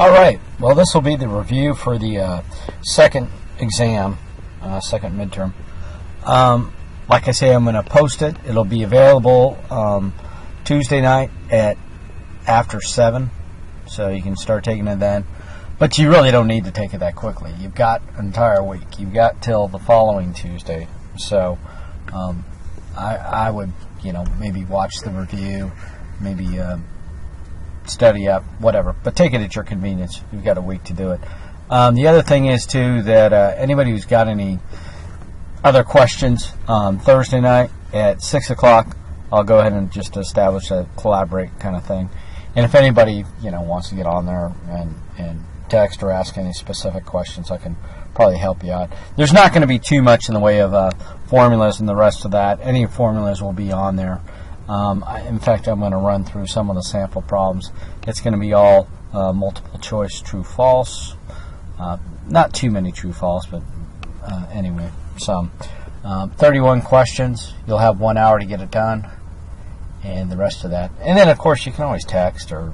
All right. Well, this will be the review for the second exam, second midterm. Like I say, I'm going to post it. It'll be available Tuesday night at after 7, so you can start taking it then. But you really don't need to take it that quickly. You've got an entire week. You've got till the following Tuesday. So I would, maybe watch the review, maybe study up, whatever. But take it at your convenience. You've got a week to do it. The other thing is, too, that anybody who's got any other questions, Thursday night at 6 o'clock, I'll go ahead and just establish a collaborate kind of thing. And if anybody, wants to get on there and text or ask any specific questions, I can probably help you out. There's not going to be too much in the way of formulas and the rest of that. Any formulas will be on there. In fact, I'm going to run through some of the sample problems. It's going to be all multiple choice true false. Not too many true false, but anyway, some. 31 questions. You'll have 1 hour to get it done, and the rest of that. And then, of course, you can always text or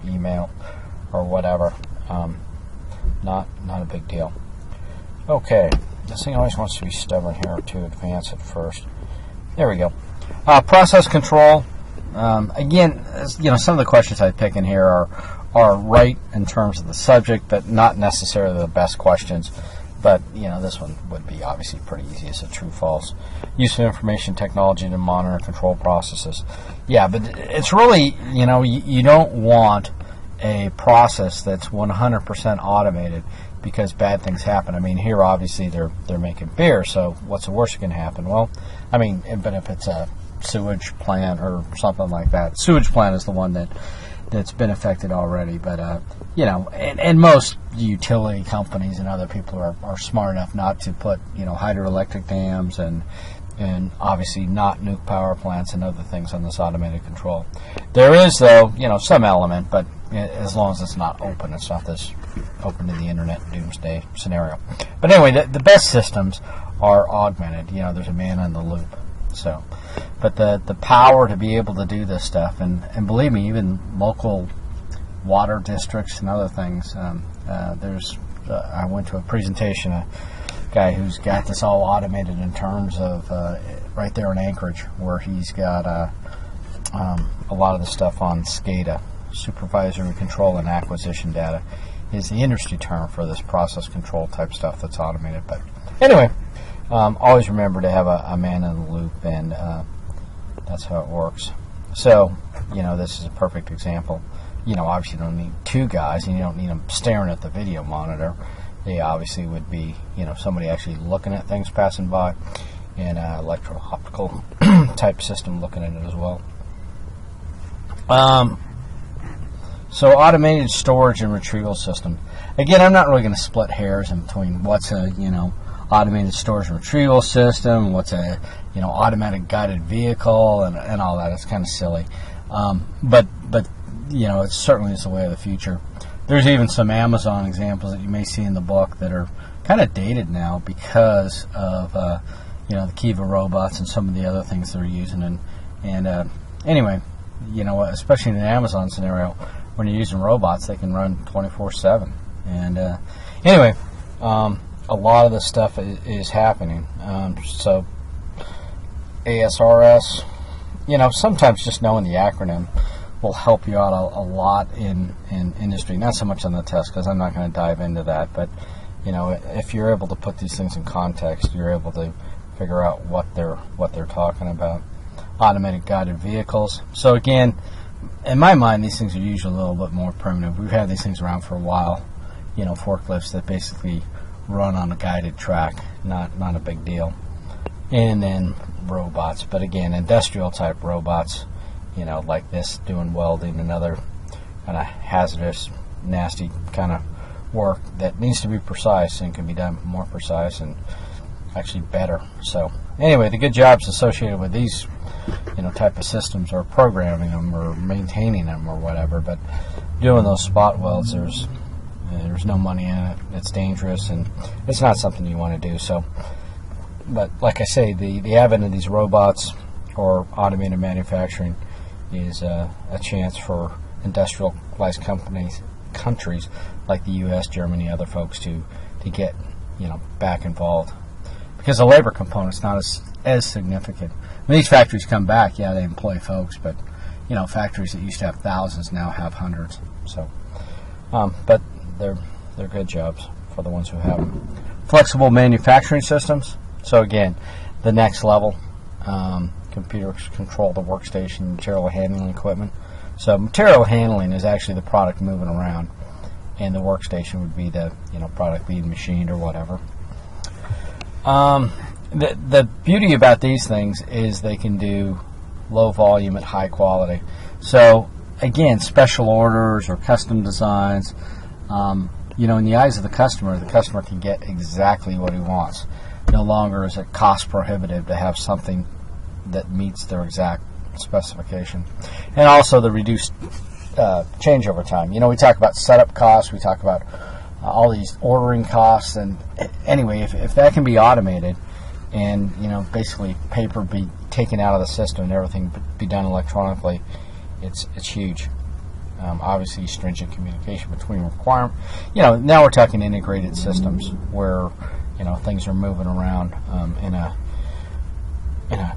email or whatever. Not a big deal. Okay, this thing always wants to be stubborn here to advance it first. There we go. Process control. Again, some of the questions I pick in here are right in terms of the subject, but not necessarily the best questions. But this one would be obviously pretty easy. It's a true/false. Use of information technology to monitor and control processes. Yeah, but it's really you don't want a process that's 100% automated, because bad things happen. I mean, here obviously they're making beer, so what's the worst that can happen? Well, I mean, but if it's a sewage plant or something like that, sewage plant is the one that's been affected already. But and most utility companies and other people are smart enough not to put hydroelectric dams and obviously not nuke power plants and other things on this automated control. There is, though, some element, but as long as it's not open, it's not this open to the internet doomsday scenario. But anyway, the best systems are augmented. There's a man in the loop. So, but the power to be able to do this stuff, and believe me, even local water districts and other things. I went to a presentation, a guy who's got this all automated in terms of right there in Anchorage, where he's got a lot of the stuff on SCADA, supervisory control and acquisition data, is the industry term for this process control type stuff that's automated. But anyway, always remember to have a man in the loop, and that's how it works. So, this is a perfect example. Obviously you don't need two guys, and you don't need them staring at the video monitor. They obviously would be, somebody actually looking at things passing by, and electro-optical type system looking at it as well. So automated storage and retrieval system. Again, I'm not really going to split hairs in between what's a automated storage and retrieval system, what's a automatic guided vehicle, and all that. It's kind of silly, but it certainly is the way of the future. There's even some Amazon examples that you may see in the book that are kind of dated now because of the Kiva robots and some of the other things they're using. And anyway, especially in an Amazon scenario, when you're using robots, they can run 24/7. And anyway, a lot of this stuff is happening. So ASRS, sometimes just knowing the acronym will help you out a lot in industry. Not so much on the test, because I'm not going to dive into that. But if you're able to put these things in context, you're able to figure out what they're talking about. Automated guided vehicles. So again, in my mind, these things are usually a little bit more primitive. We've had these things around for a while. Forklifts that basically run on a guided track. Not a big deal. And then robots. But again, industrial type robots, like this, doing welding and other kind of hazardous, nasty kind of work that needs to be precise and can be done more precise and actually better. So anyway, the good jobs associated with these type of systems are programming them or maintaining them or whatever. But doing those spot welds, there's no money in it. It's dangerous, and it's not something you want to do. So, but like I say, the advent of these robots or automated manufacturing is a chance for industrialized companies countries like the U.S., Germany, other folks to get back involved, because the labor component's not as significant. When these factories come back, yeah, they employ folks, but factories that used to have thousands now have hundreds. So, but they're good jobs for the ones who have them. Flexible manufacturing systems. So again, the next level. Computers control the workstation, material handling equipment. So material handling is actually the product moving around, and the workstation would be the product being machined or whatever. The beauty about these things is they can do low volume at high quality. So again, special orders or custom designs, in the eyes of the customer can get exactly what he wants. No longer is it cost prohibitive to have something that meets their exact specification. And also the reduced changeover time. We talk about setup costs, we talk about all these ordering costs, and anyway, if that can be automated and basically paper be taken out of the system and everything be done electronically, it's huge. Obviously stringent communication between requirements. Now we're talking integrated systems where things are moving around in a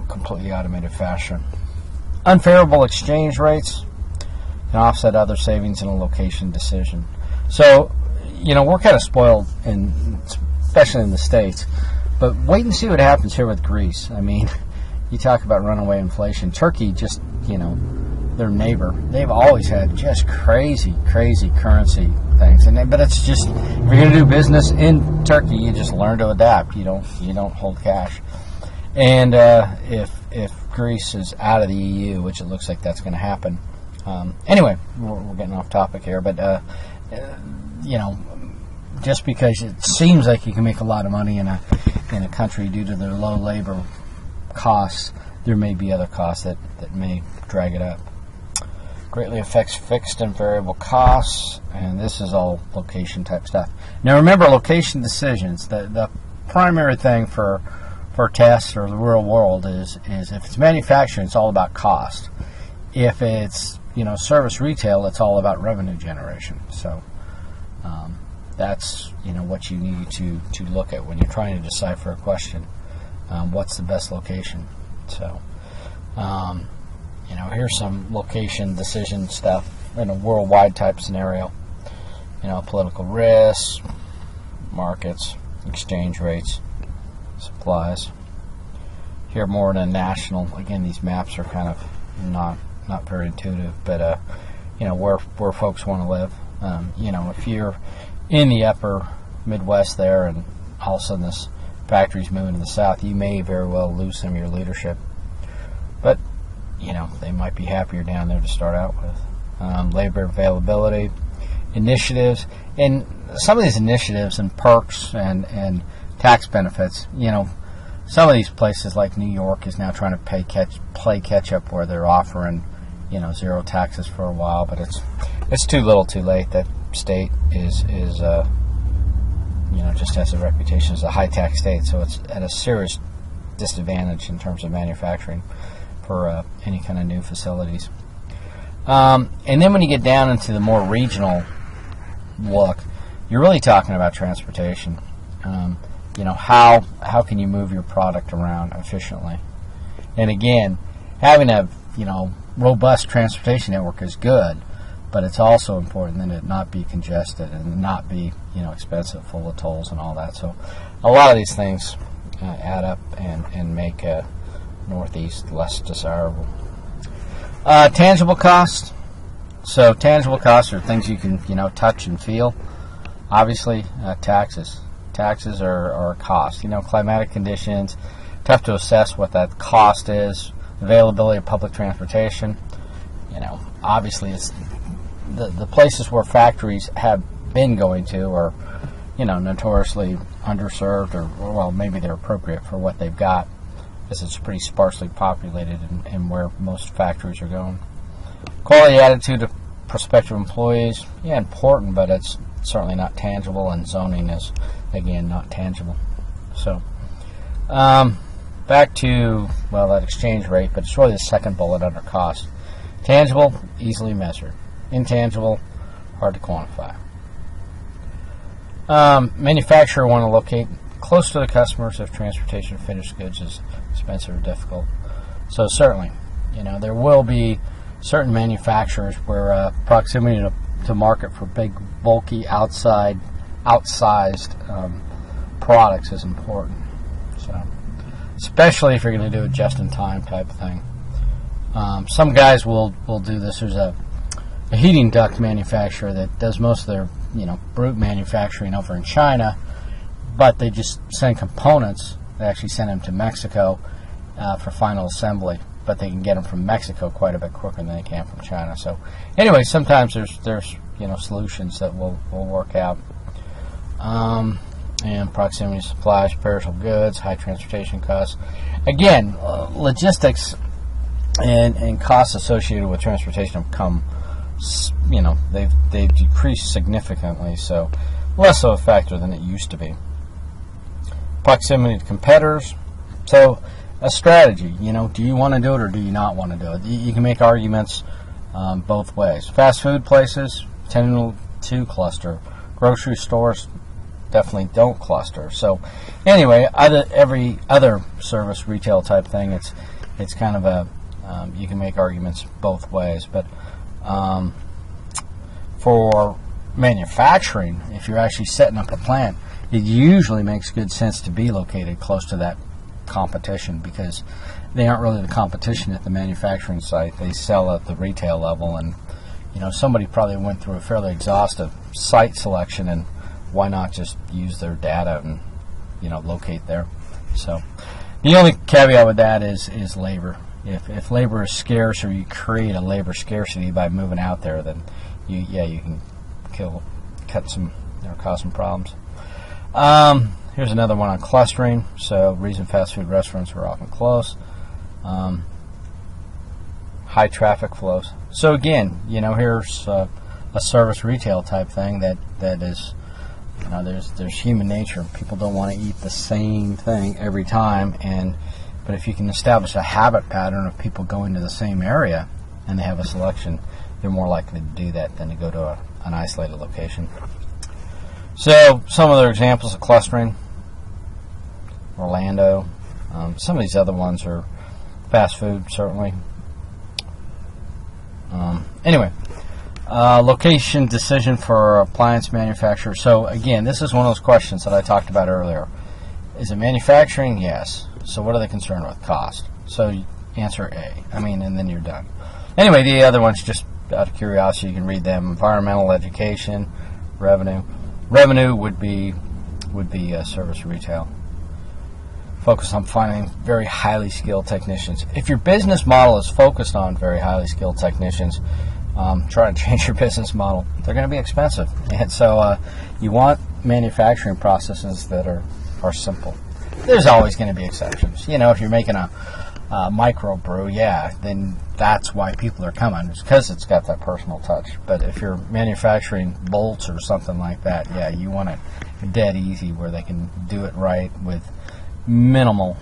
completely automated fashion. Unfavorable exchange rates can offset other savings in a location decision. So, we're kind of spoiled, especially in the States. But wait and see what happens here with Greece. I mean, you talk about runaway inflation. Turkey just, their neighbor, they've always had just crazy currency things. But it's just, if you're going to do business in Turkey, you just learn to adapt. You don't hold cash. And if Greece is out of the EU, which it looks like that's going to happen. Anyway, we're getting off topic here, but just because it seems like you can make a lot of money in a country due to their low labor costs, there may be other costs that may drag it up. Greatly affects fixed and variable costs, and this is all location type stuff. Now remember, location decisions, the primary thing for tests or the real world is if it's manufacturing, it's all about cost. If it's service retail, it's all about revenue generation. So that's what you need to look at when you're trying to decipher a question. What's the best location? So here's some location decision stuff in a worldwide type scenario. Political risks, markets, exchange rates, supplies. Here more than national. Again, these maps are kind of not very intuitive, but where folks want to live. If you're in the upper Midwest there, and all of a sudden this factory's moving to the south, you may very well lose some of your leadership. But they might be happier down there to start out with. Labor availability, initiatives, and some of these initiatives and perks and tax benefits. Some of these places like New York is now trying to play catch up, where they're offering zero taxes for a while, but it's too little, too late. That state is just has a reputation as a high tax state, so it's at a serious disadvantage in terms of manufacturing for any kind of new facilities. And then when you get down into the more regional look, you're really talking about transportation. How can you move your product around efficiently? And again, having a robust transportation network is good, but it's also important that it not be congested and not be expensive, full of tolls and all that. So a lot of these things add up and make Northeast less desirable. Tangible costs. So tangible costs are things you can touch and feel. Obviously, taxes. Taxes are a cost. Climatic conditions, tough to assess what that cost is. Availability of public transportation. Obviously, it's the places where factories have been going to are, notoriously underserved, or maybe they're appropriate for what they've got, because it's pretty sparsely populated and where most factories are going. Quality attitude of prospective employees, important, but it's certainly not tangible, and zoning is, again, not tangible. So, back to, that exchange rate, but it's really the second bullet under cost. Tangible, easily measured. Intangible, hard to quantify. Manufacturer want to locate close to the customers if transportation of finished goods is expensive or difficult. So certainly, there will be certain manufacturers where proximity to market for big, bulky, outsized products is important. So, especially if you're going to do a just-in-time type of thing. Some guys will do this. There's a heating duct manufacturer that does most of their brute manufacturing over in China, but they just send components. They actually send them to Mexico for final assembly, but they can get them from Mexico quite a bit quicker than they can from China. So anyway, sometimes there's solutions that will work out. And proximity to supplies, perishable goods, high transportation costs. Again, logistics and costs associated with transportation have come, they've decreased significantly, so less of a factor than it used to be. Proximity to competitors. So a strategy, do you want to do it or do you not want to do it? You can make arguments both ways. Fast food places tend to cluster. Grocery stores definitely don't cluster. So anyway, every other service retail type thing, it's kind of a you can make arguments both ways. But for manufacturing, if you're actually setting up a plant, it usually makes good sense to be located close to that competition, because they aren't really the competition at the manufacturing site. They sell at the retail level, and somebody probably went through a fairly exhaustive site selection, and why not just use their data and locate there. So the only caveat with that is labor. If labor is scarce, or you create a labor scarcity by moving out there, then you can cause some problems. Here's another one on clustering. So reason fast food restaurants are often close. High traffic flows. So again, here's a service retail type thing that is, there's human nature. People don't want to eat the same thing every time, but if you can establish a habit pattern of people going to the same area and they have a selection, they're more likely to do that than to go to an isolated location. So some other examples of clustering: Orlando. Some of these other ones are fast food, certainly. Anyway, location decision for appliance manufacturer. So again, this is one of those questions that I talked about earlier. Is it manufacturing? Yes. So what are they concerned with? Cost. So answer A. And then you're done. Anyway, the other ones, just out of curiosity, you can read them. Environmental, education, revenue. Revenue would be service retail. Focus on finding very highly skilled technicians. If your business model is focused on very highly skilled technicians, try to change your business model. They're going to be expensive, and so you want manufacturing processes that are simple. There's always going to be exceptions. If you're making a micro brew, then that's why people are coming. It's because it's got that personal touch. But if you're manufacturing bolts or something like that, you want it dead easy, where they can do it right with minimal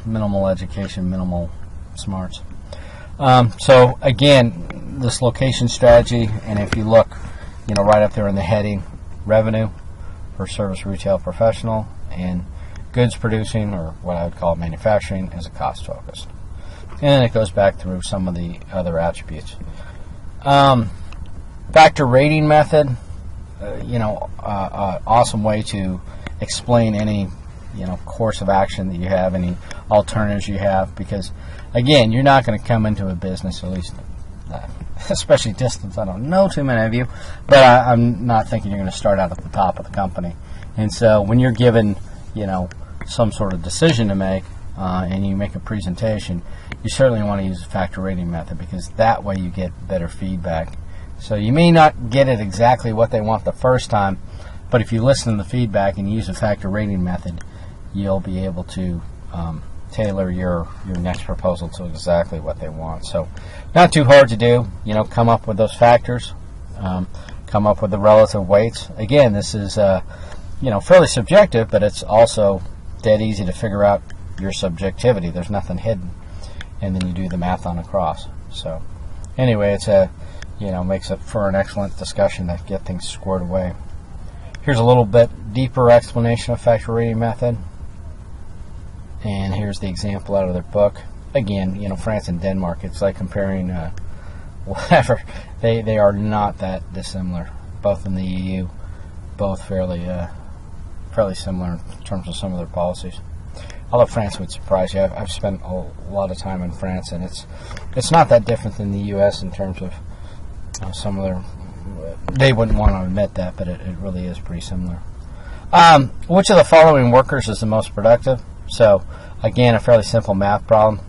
education, minimal smarts. So again, this location strategy, and if you look, right up there in the heading, revenue for service retail professional, and goods producing, or what I would call manufacturing, is a cost focused. And then it goes back through some of the other attributes. Factor rating method, awesome way to explain any course of action that you have, any alternatives you have, because again, you're not going to come into a business, at least especially distance. I don't know too many of you, but I'm not thinking you're going to start out at the top of the company. And so when you're given some sort of decision to make, and you make a presentation, you certainly want to use a factor rating method, because that way you get better feedback. So you may not get it exactly what they want the first time, but if you listen to the feedback and use a factor rating method, you'll be able to tailor your next proposal to exactly what they want. So not too hard to do. Come up with those factors, come up with the relative weights. Again, this is fairly subjective, but it's also dead easy to figure out your subjectivity. There's nothing hidden, and then you do the math on across. So anyway, makes it for an excellent discussion to get things squared away. Here's a little bit deeper explanation of factor rating method. And here's the example out of their book. Again, France and Denmark, it's like comparing whatever. They are not that dissimilar. Both in the EU, both fairly similar in terms of some of their policies. Although France would surprise you. I've spent a lot of time in France, and it's not that different than the U.S. in terms of some of their. They wouldn't want to admit that, but it really is pretty similar. Which of the following workers is the most productive? So, again, a fairly simple math problem.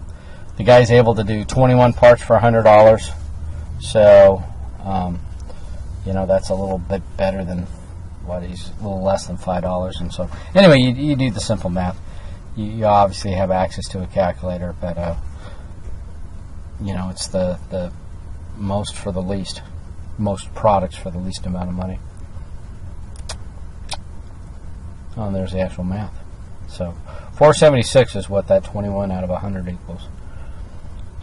The guy's able to do 21 parts for $100. So, that's a little bit better than he's a little less than $5. And so, anyway, you do the simple math. You obviously have access to a calculator, but it's the most for the least, most products for the least amount of money. Oh, and there's the actual math. So 476 is what that 21 out of 100 equals.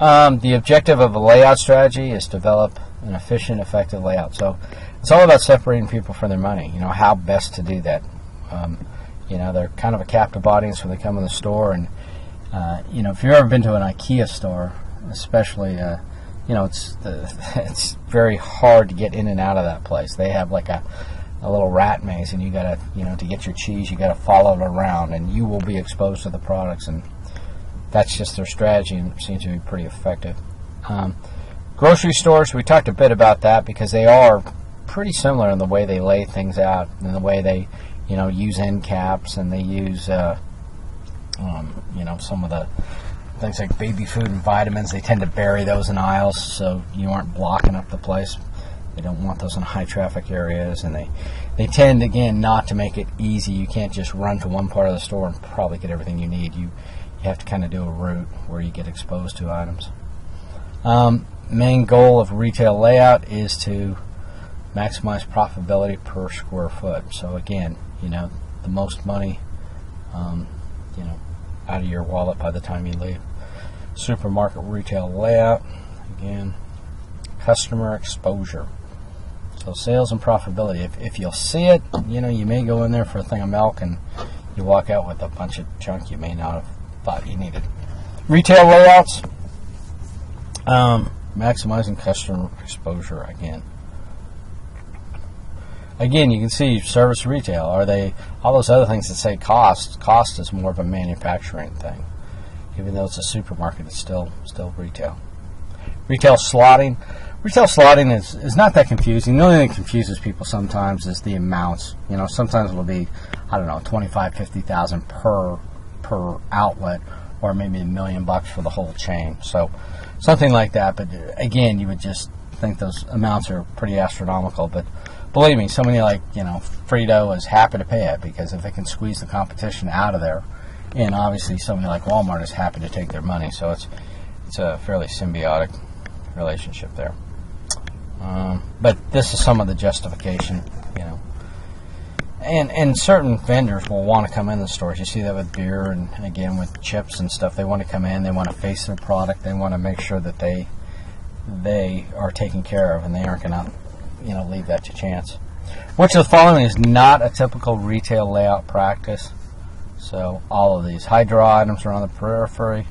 The objective of a layout strategy is to develop an efficient, effective layout. So it's all about separating people from their money. How best to do that. They're kind of a captive audience when they come in the store, and if you've ever been to an IKEA store, especially, it's very hard to get in and out of that place. They have like a little rat maze, and you gotta, to get your cheese, you gotta follow it around, and you will be exposed to the products, and that's just their strategy, and it seems to be pretty effective. Grocery stores, we talked a bit about that because they are pretty similar in the way they lay things out, and the way they use end caps, and they use some of the things like baby food and vitamins. They tend to bury those in aisles so you aren't blocking up the place. They don't want those in high traffic areas, and they tend, again, not to make it easy. You can't just run to one part of the store and probably get everything you need. You have to kind of do a route where you get exposed to items. Main goal of retail layout is to maximize profitability per square foot. So again, the most money out of your wallet by the time you leave. Supermarket retail layout, again, customer exposure. So sales and profitability. If you'll see it, you may go in there for a thing of milk and you walk out with a bunch of junk you may not have thought you needed. Retail layouts, maximizing customer exposure again. Again, you can see service retail. Are they all those other things that say cost? Cost is more of a manufacturing thing. Even though it's a supermarket, it's still retail. Retail slotting. Retail slotting is not that confusing. The only thing that confuses people sometimes is the amounts. Sometimes it'll be, I don't know, 25, 50,000 per outlet, or maybe $1 million for the whole chain. So something like that. But again, you would just think those amounts are pretty astronomical. But believe me, somebody like Frito is happy to pay it, because if they can squeeze the competition out of there, and obviously somebody like Walmart is happy to take their money. So it's a fairly symbiotic relationship there. But this is some of the justification, And certain vendors will want to come in the stores. You see that with beer and again with chips and stuff. They want to come in. They want to face their product. They want to make sure that they are taken care of, and they aren't going to leave that to chance. Which of the following is not a typical retail layout practice? So all of these high draw items are on the periphery,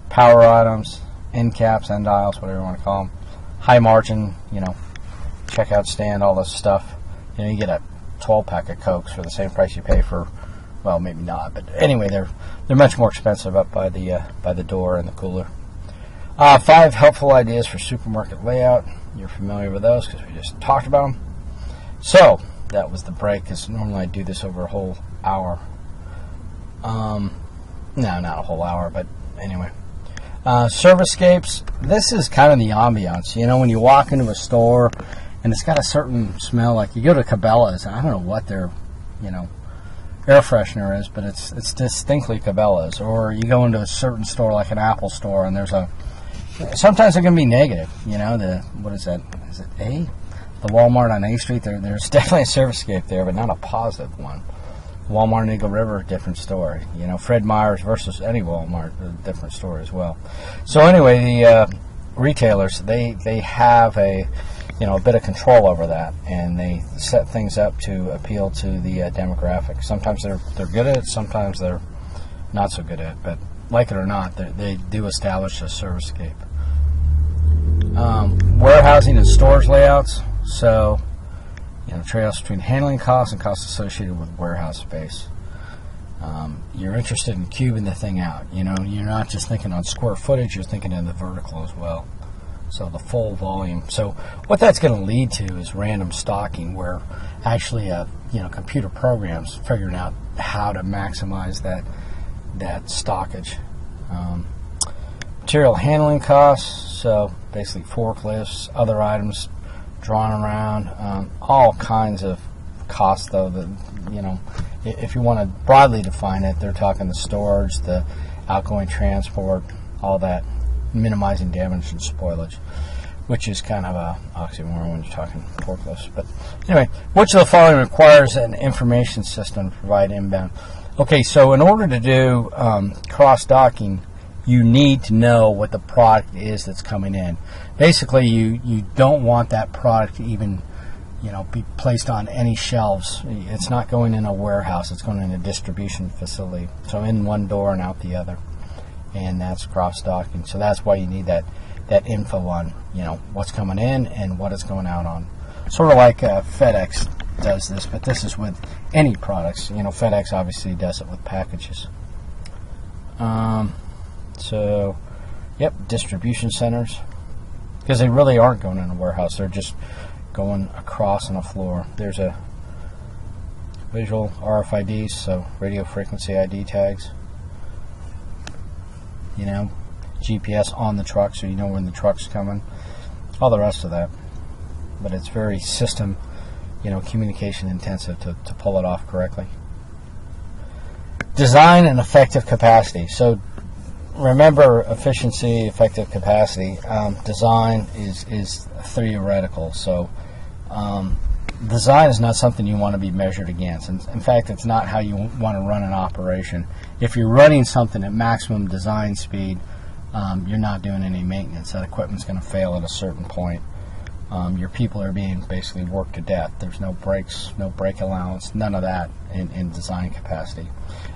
power items, end caps, end aisles, whatever you want to call them, high margin, checkout stand, all this stuff. You get a 12-pack of Cokes for the same price you pay for, well, maybe not, but anyway, they're much more expensive up by the door and the cooler. 5 helpful ideas for supermarket layout. You're familiar with those because we just talked about them. So that was the break, because normally I do this over a whole hour. No, not a whole hour, but anyway. Servicescapes. This is kind of the ambiance. When you walk into a store and it's got a certain smell, like you go to Cabela's, I don't know what their, air freshener is, but it's distinctly Cabela's. Or you go into a certain store like an Apple store, and sometimes they're going to be negative. What is that? Is it A? The Walmart on A Street, there's definitely a servicescape there, but not a positive one. Walmart in Eagle River, different story. Fred Meyer's versus any Walmart, a different story as well. So anyway, the retailers, they have a bit of control over that, and they set things up to appeal to the demographic. Sometimes they're good at it, sometimes they're not so good at it, but like it or not, they do establish a servicescape. Warehousing and storage layouts. So, trade-offs between handling costs and costs associated with warehouse space. You're interested in cubing the thing out. You're not just thinking on square footage, you're thinking in the vertical as well. So the full volume. So what that's going to lead to is random stocking, where actually computer programs figuring out how to maximize that stockage. Material handling costs, so basically forklifts, other items drawn around, all kinds of costs, though, that if you want to broadly define it, they're talking the storage, the outgoing transport, all that, minimizing damage and spoilage, which is kind of a oxymoron when you're talking forklifts. But anyway, which of the following requires an information system to provide inbound? Okay, so in order to do cross-docking, you need to know what the product is that's coming in. Basically, you don't want that product to even be placed on any shelves. It's not going in a warehouse, it's going in a distribution facility. So in one door and out the other. And that's cross-docking. So that's why you need that info on what's coming in and what it's going out on. Sort of like FedEx does this, but this is with any products. FedEx obviously does it with packages. So, yep, distribution centers, because they really aren't going in a warehouse. They're just going across on a floor. There's a visual RFIDs, so radio frequency ID tags. GPS on the truck, so you know when the truck's coming. All the rest of that. But it's very system, communication intensive to pull it off correctly. Design and effective capacity. So remember, efficiency, effective capacity. Design is theoretical. So design is not something you want to be measured against. In fact, it's not how you want to run an operation. If you're running something at maximum design speed, you're not doing any maintenance. That equipment's going to fail at a certain point. Your people are being basically worked to death. There's no brakes, no brake allowance, none of that in design capacity.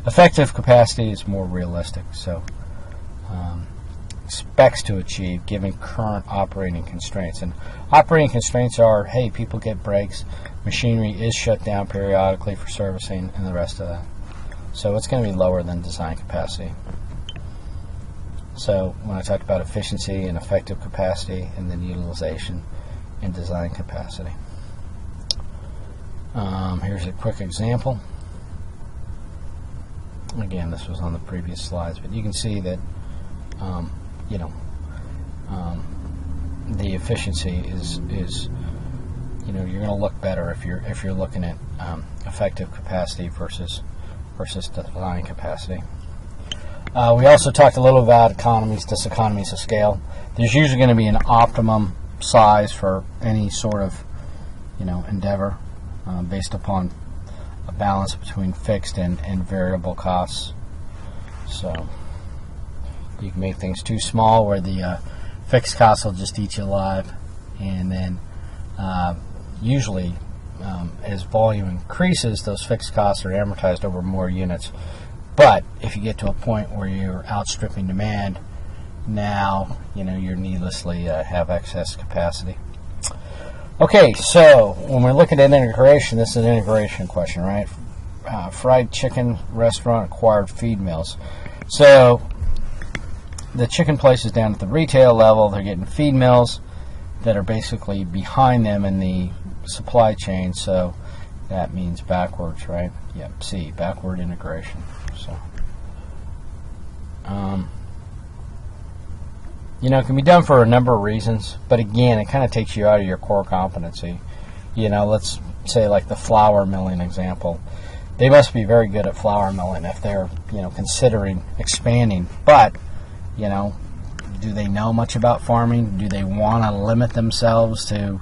Effective capacity is more realistic. So specs to achieve given current operating constraints. And operating constraints are, hey, people get breaks, machinery is shut down periodically for servicing, and the rest of that. So it's going to be lower than design capacity. So when I talked about efficiency and effective capacity, and then utilization and design capacity. Here's a quick example. Again, this was on the previous slides, but you can see that the efficiency is you're going to look better if you're looking at effective capacity versus design capacity. We also talked a little about diseconomies of scale. There's usually going to be an optimum size for any sort of endeavor based upon a balance between fixed and variable costs. So you can make things too small where the fixed costs will just eat you alive, and then usually as volume increases, those fixed costs are amortized over more units. But if you get to a point where you're outstripping demand, now you're needlessly have excess capacity. Okay, so when we're looking at integration, this is an integration question, right? Fried chicken restaurant acquired feed mills. So the chicken place is down at the retail level. They're getting feed mills that are basically behind them in the supply chain. So that means backwards, right? Yep, C, backward integration. So, it can be done for a number of reasons, but again, it kind of takes you out of your core competency. Let's say like the flour milling example. They must be very good at flour milling if they're, considering expanding. But, do they know much about farming? Do they want to limit themselves to,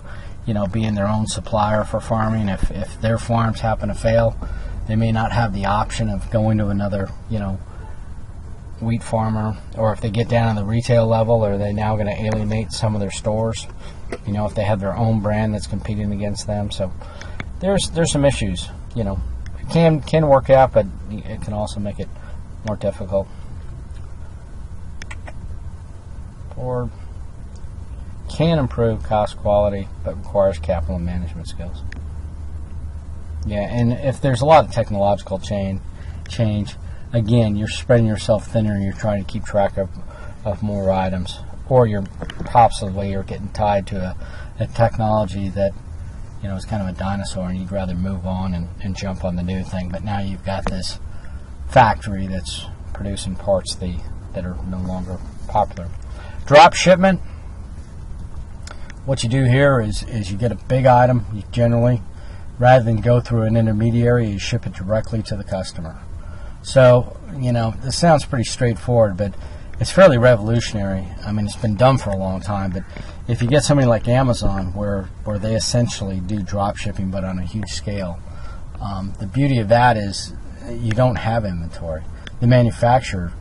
being their own supplier for farming? If their farms happen to fail, they may not have the option of going to another, wheat farmer, or if they get down to the retail level, are they now going to alienate some of their stores? You know, if they have their own brand that's competing against them. So there's some issues. You know, it can work out, but it can also make it more difficult. Or can improve cost quality, but requires capital and management skills. Yeah, and if there's a lot of technological change, again, you're spreading yourself thinner and you're trying to keep track of more items. Or you're possibly getting tied to a technology that, you know, is kind of a dinosaur and you'd rather move on and jump on the new thing. But now you've got this factory that's producing parts that are no longer popular. Drop shipment. What you do here is you get a big item, you generally, rather than go through an intermediary, you ship it directly to the customer. So, you know, this sounds pretty straightforward, but it's fairly revolutionary. I mean, it's been done for a long time, but if you get somebody like Amazon, where they essentially do drop shipping, but on a huge scale, the beauty of that is you don't have inventory. The manufacturer,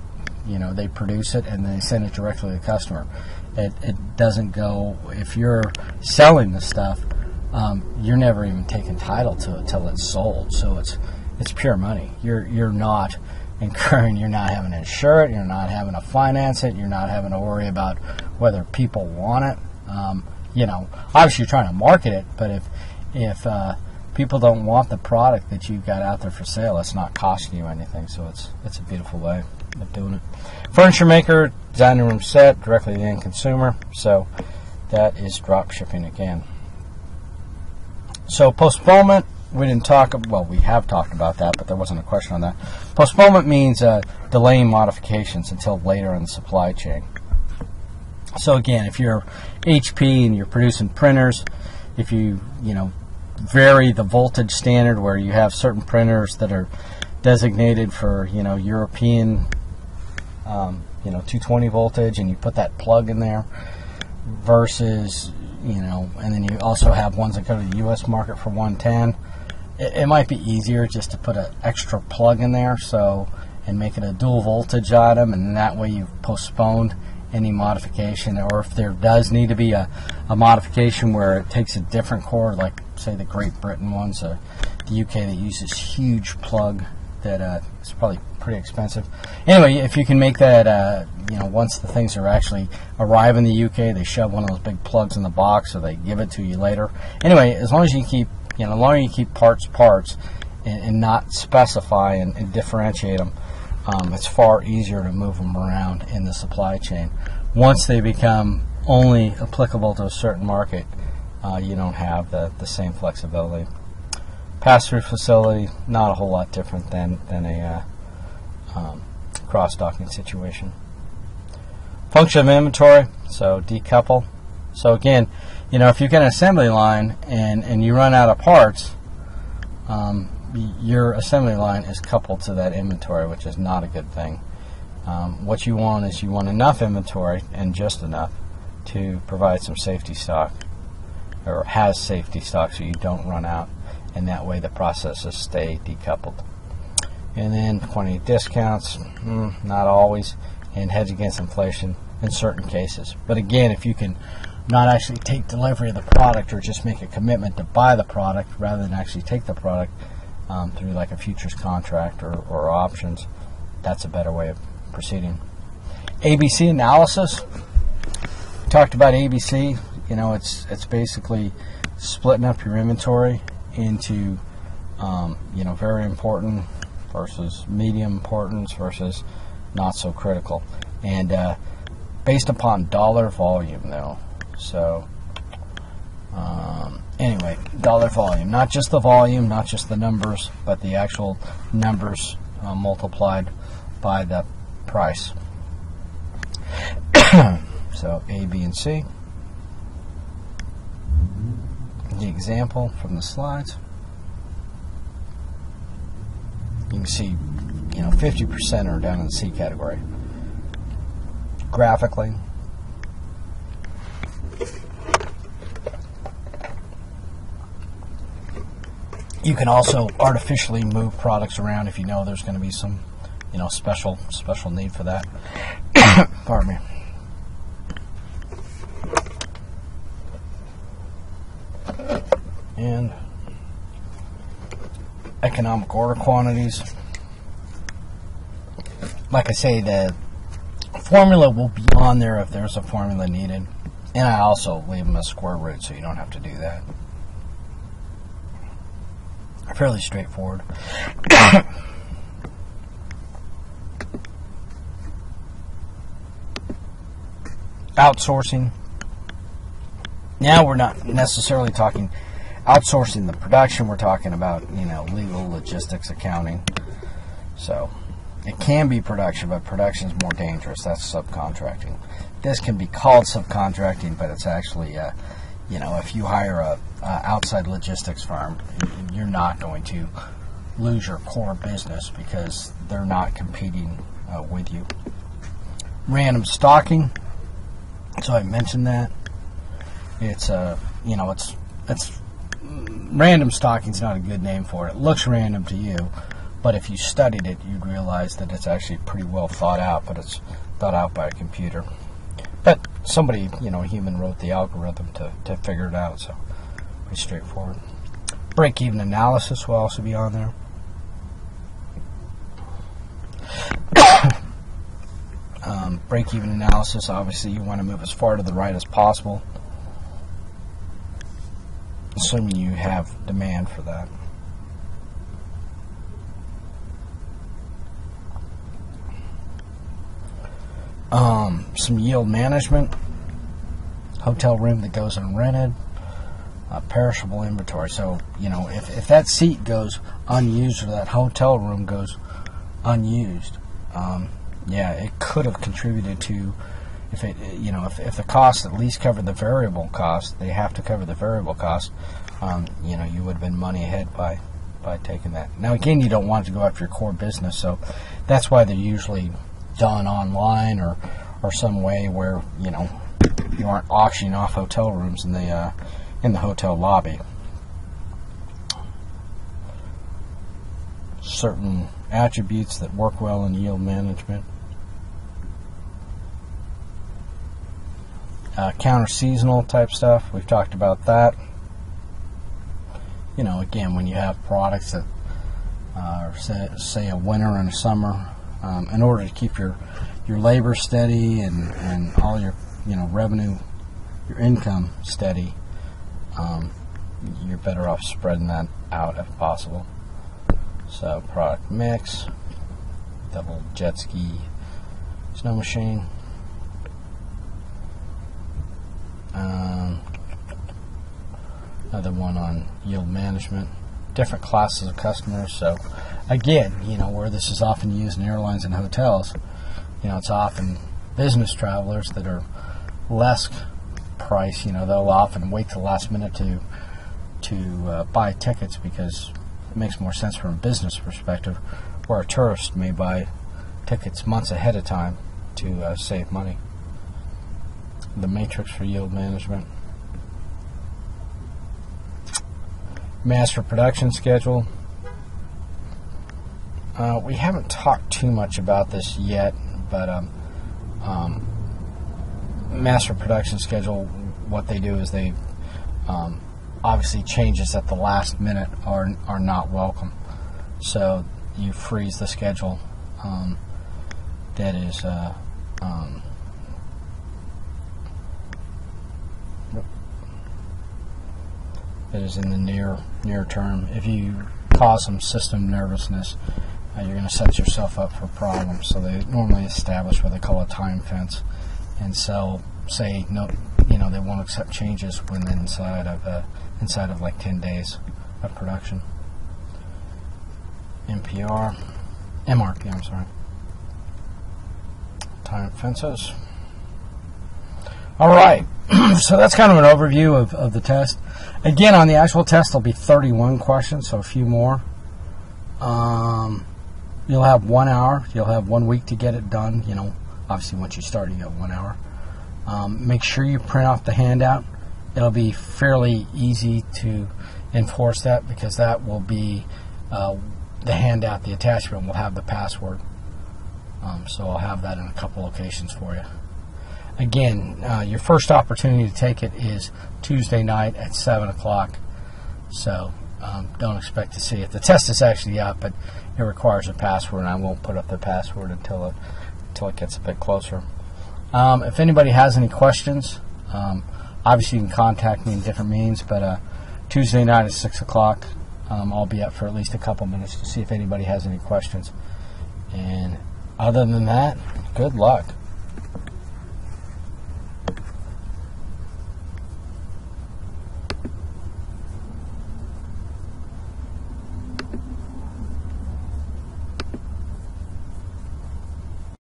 you know, they produce it and they send it directly to the customer. It doesn't go, if you're selling the stuff, you're never even taking title to it till it's sold. So it's pure money. You're not incurring, you're not having to insure it, you're not having to finance it, you're not having to worry about whether people want it. You know, obviously you're trying to market it, but if people don't want the product that you've got out there for sale, it's not costing you anything. So it's a beautiful way of doing it. Furniture maker, dining room set, directly to the end consumer. So that is drop shipping again. So postponement, we didn't talk, well, we have talked about that, but there wasn't a question on that. Postponement means delaying modifications until later in the supply chain. So again, if you're HP and you're producing printers, if you vary the voltage standard where you have certain printers that are designated for, European, 220 voltage, and you put that plug in there versus, and then you also have ones that go to the U.S. market for 110. It might be easier just to put an extra plug in there, and make it a dual voltage item, and that way you've postponed any modification. Or if there does need to be a modification where it takes a different cord, like say the Great Britain ones, the UK that uses huge plug that is probably pretty expensive. Anyway, if you can make that, once the things are actually arrive in the UK, they shove one of those big plugs in the box, or they give it to you later. Anyway, as long as you keep, as long as you keep parts, and not specify and differentiate them, it's far easier to move them around in the supply chain. Once they become only applicable to a certain market, you don't have the same flexibility. Pass-through facility, not a whole lot different than a cross-docking situation. Function of inventory, so decouple. So again, if you've got an assembly line and you run out of parts, your assembly line is coupled to that inventory, which is not a good thing. What you want is you want enough inventory, and just enough, to provide some safety stock, or has safety stock, so you don't run out, and that way the processes stay decoupled. And then quantity discounts, not always, and hedge against inflation in certain cases. But again, if you can not actually take delivery of the product, or just make a commitment to buy the product rather than actually take the product through like a futures contract or options, that's a better way of proceeding. ABC analysis. We talked about ABC. It's basically splitting up your inventory into very important versus medium importance versus not so critical, and based upon dollar volume though. So anyway, dollar volume, not just the volume, not just the numbers, but the actual numbers multiplied by the price. So A, B, and C. The example from the slides. You can see, 50% are down in the C category. Graphically, you can also artificially move products around if you know there's going to be some special need for that. Pardon me. And economic order quantities. Like I say, the formula will be on there if there's a formula needed. And I also leave them as square root so you don't have to do that. Fairly straightforward. Outsourcing. Now we're not necessarily talking outsourcing the production. We're talking about, legal, logistics, accounting. So it can be production, but production is more dangerous. That's subcontracting. This can be called subcontracting, but it's actually, if you hire a outside logistics firm, you're not going to lose your core business because they're not competing with you. Random stocking. So I mentioned that. It's random stocking's not a good name for it. It looks random to you, but if you studied it, you'd realize that it's actually pretty well thought out, but it's thought out by a computer. But somebody, a human wrote the algorithm to figure it out, so pretty straightforward. Break-even analysis will also be on there. Break-even analysis, obviously you want to move as far to the right as possible, assuming you have demand for that. Some yield management, hotel room that goes unrented, perishable inventory. So, if that seat goes unused or that hotel room goes unused, it could have contributed to, if the cost at least covered the variable cost, they have to cover the variable cost, you would have been money ahead by taking that. Now, again, you don't want to go after your core business, so that's why they're usually done online or some way where, you aren't auctioning off hotel rooms in the hotel lobby. Certain attributes that work well in yield management. Counter-seasonal type stuff, we've talked about that. Again, when you have products that are, say a winter and a summer, in order to keep your labor steady and all your revenue, your income steady, you're better off spreading that out if possible. So product mix, double jet ski, snow machine. Another one on yield management, different classes of customers. So again, where this is often used in airlines and hotels, it's often business travelers that are less price. They'll often wait till the last minute to buy tickets because it makes more sense from a business perspective, where a tourist may buy tickets months ahead of time to save money. The matrix for yield management. Master production schedule. We haven't talked too much about this yet, but master production schedule, what they do is they obviously changes at the last minute are not welcome. So you freeze the schedule that is in the near term. If you cause some system nervousness, you're going to set yourself up for problems. So they normally establish what they call a time fence, and so say no, they won't accept changes when inside of like 10 days of production. MRP, I'm sorry. Time fences. All right, so that's kind of an overview of the test. Again, on the actual test, there'll be 31 questions, so a few more. You'll have 1 hour. You'll have 1 week to get it done. Obviously, once you start, you got 1 hour. Make sure you print off the handout. It'll be fairly easy to enforce that because that will be the handout, the attachment will have the password So I'll have that in a couple locations for you. Again, your first opportunity to take it is Tuesday night at 7 o'clock. So don't expect to see it. The test is actually up, but it requires a password, and I won't put up the password until it gets a bit closer. If anybody has any questions, obviously you can contact me in different means, but Tuesday night at 6 o'clock, I'll be up for at least a couple minutes to see if anybody has any questions. And other than that, good luck.